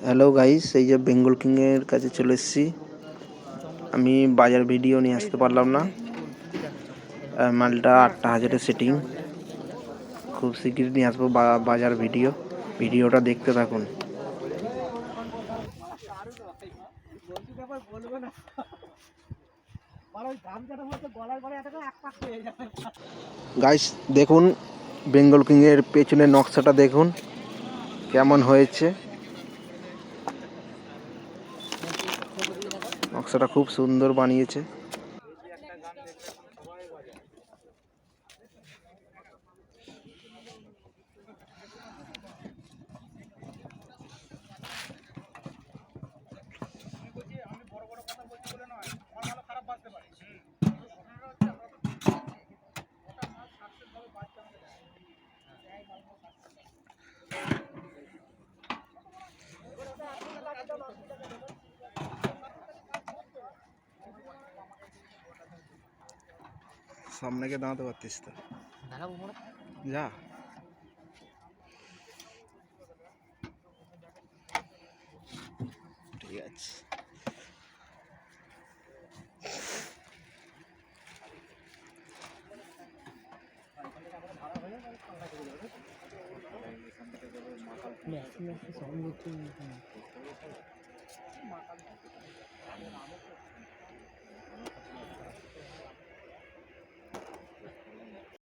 Hello guys, এই যে বেঙ্গল কিংয়ের কাছে চলে এসেছি। আমি বাজার ভিডিও নিয়ে আসতে পারলাম না। মালটা 8,000 সেটিং, খুব শিগগির নিয়ে আসবো বাজার ভিডিওটা দেখতে থাকুন। গাইস দেখুন, বেঙ্গল কিংয়ের পেছনের নকশাটা দেখুন কেমন হয়েছে। নকশাটা খুব সুন্দর বানিয়েছে। সামনে গিয়ে দাঁড়াতে পারতিস তো, যা। ঠিক আছে।